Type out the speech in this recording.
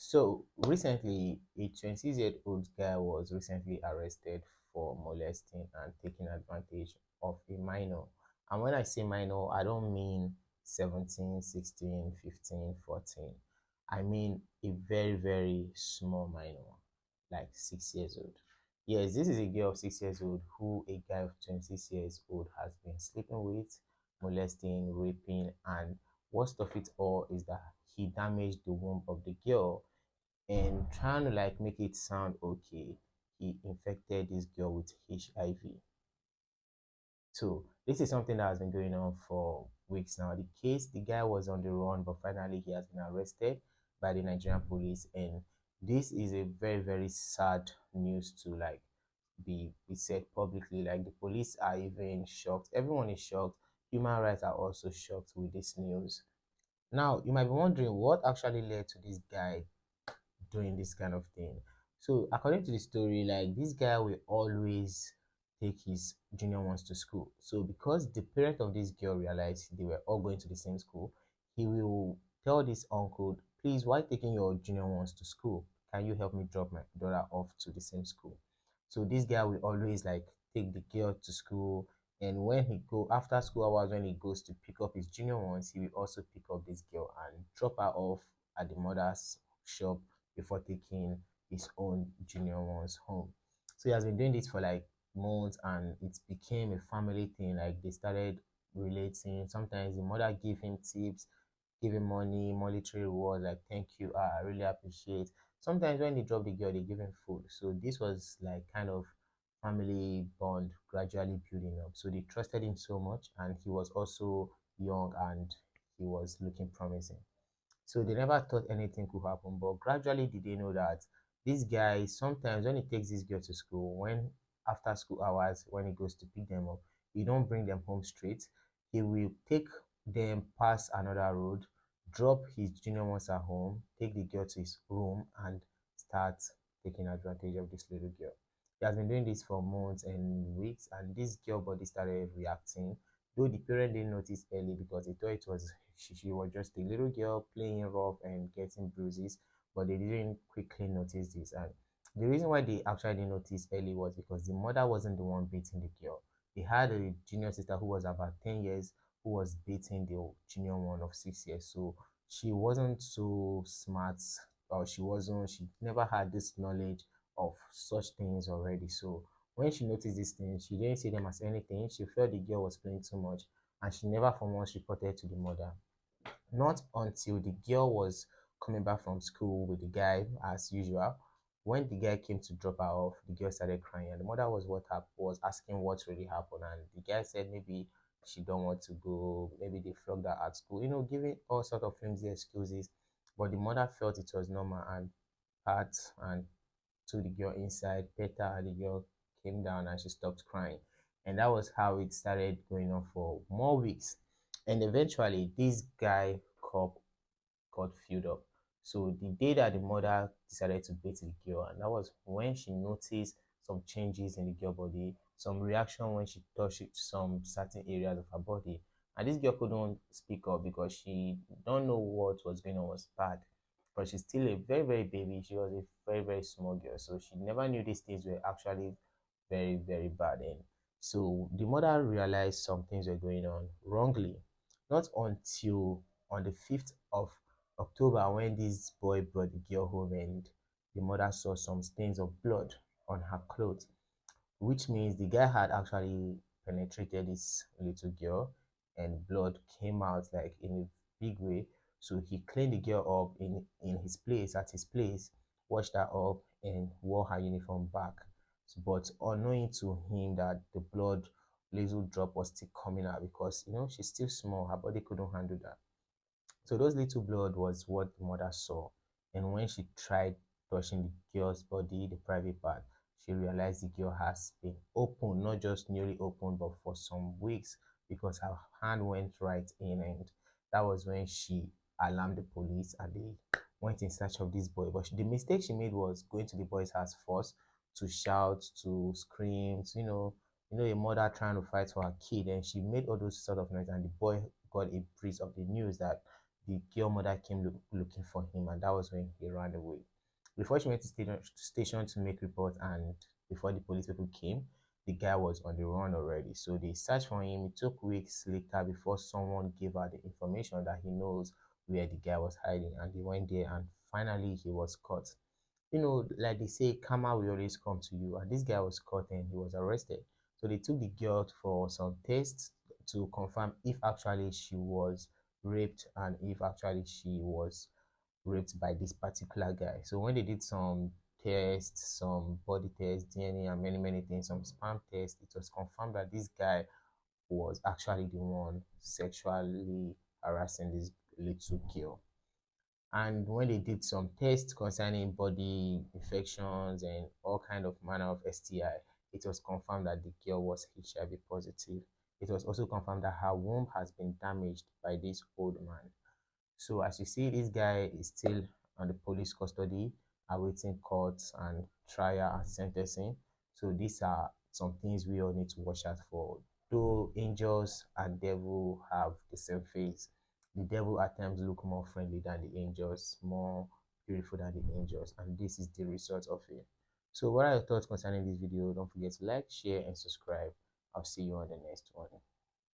So recently, a 26-year-old guy was recently arrested for molesting and taking advantage of a minor. And when I say minor, I don't mean 17, 16, 15, 14. I mean a very, very small minor, like 6 years old. Yes, this is a girl of 6 years old who a guy of 26 years old has been sleeping with, molesting, raping, and worst of it all is that he damaged the womb of the girl and trying to like make it sound okay, he infected this girl with HIV. So this is something that has been going on for weeks now. The guy was on the run, but finally he has been arrested by the Nigerian police, and this is a very, very sad news to like be said publicly. Like the police are even shocked. Everyone is shocked. Human rights are also shocked with this news. Now you might be wondering what actually led to this guy doing this kind of thing. So according to the story, like this guy will always take his junior ones to school. So because the parent of this girl realized they were all going to the same school, he will tell this uncle, please, why taking your junior ones to school? Can you help me drop my daughter off to the same school? So this guy will always like take the girl to school. And when he go after school hours, when he goes to pick up his junior ones, he will also pick up this girl and drop her off at the mother's shop before taking his own junior ones home. So he has been doing this for like months and it became a family thing. Like they started relating. Sometimes the mother give him tips, give him money, monetary rewards, like thank you, I really appreciate. Sometimes when they drop the girl, they give him food. So this was like kind of family bond gradually building up. So they trusted him so much and he was also young and he was looking promising. So they never thought anything could happen, but gradually did they know that this guy sometimes when he takes this girl to school, when after school hours, when he goes to pick them up, he don't bring them home straight. He will take them past another road, drop his junior ones at home, take the girl to his room, and start taking advantage of this little girl. He has been doing this for months and weeks, and this girl body started reacting. Though the parent didn't notice early because they thought it was she was just a little girl playing rough and getting bruises, but they didn't quickly notice this. And the reason why they actually didn't notice early was because the mother wasn't the one beating the girl. They had a junior sister who was about 10 years who was beating the junior one of 6 years. So she wasn't so smart, or she never had this knowledge of such things already. So when she noticed these things, she didn't see them as anything. She felt the girl was playing too much and she never for once reported to the mother. Not until the girl was coming back from school with the guy as usual. When the guy came to drop her off, the girl started crying, and the mother was asking what really happened, and the guy said maybe she don't want to go, maybe they flogged her at school, giving all sort of flimsy excuses. But the mother felt it was normal and pat and took the girl inside, pet her, and the girl came down and she stopped crying. And that was how it started going on for more weeks. And eventually, this guy cop got filled up. So the day that the mother decided to beat the girl, and that was when she noticed some changes in the girl body, some reaction when she touched some certain areas of her body. And this girl couldn't speak up because she don't know what was going on was bad. But she's still a very, very baby. She was a very, very small girl. So she never knew these things were actually very, very bad. And so the mother realized some things were going on wrongly. Not until on the 5th of October when this boy brought the girl home and the mother saw some stains of blood on her clothes, which means the guy had actually penetrated this little girl and blood came out like in a big way. So he cleaned the girl up in his place, at his place, washed her up and wore her uniform back. But unknowing to him that the blood little drop was still coming out because she's still small, her body couldn't handle that. So those little blood was what the mother saw. And when she tried touching the girl's body, the private part, she realized the girl has been open, not just newly open, but for some weeks because her hand went right in. And that was when she alarmed the police and they went in search of this boy. But the mistake she made was going to the boy's house first to shout, to scream, a mother trying to fight for her kid. And she made all those sort of noise. And the boy got a breeze of the news that the girl mother came looking for him, and that was when he ran away. Before she went to station to make report, and before the police people came, the guy was on the run already. So they searched for him. It took weeks later before someone gave her the information that he knows where the guy was hiding, and he went there, and finally he was caught. Like they say, karma will always come to you. And this guy was caught and he was arrested. So they took the girl for some tests to confirm if actually she was raped and if actually she was raped by this particular guy. So when they did some tests, some body tests, DNA, and many, many things, some spam tests, it was confirmed that this guy was actually the one sexually harassing this little girl. And when they did some tests concerning body infections and all kind of manner of STI, it was confirmed that the girl was HIV positive. It was also confirmed that her womb has been damaged by this old man. So as you see, this guy is still under police custody, awaiting court and trial and sentencing. So these are some things we all need to watch out for. Though angels and devil have the same face, the devil at times look more friendly than the angels, more beautiful than the angels, and this is the result of it. So what are your thoughts concerning this video? Don't forget to like, share, and subscribe. I'll see you on the next one.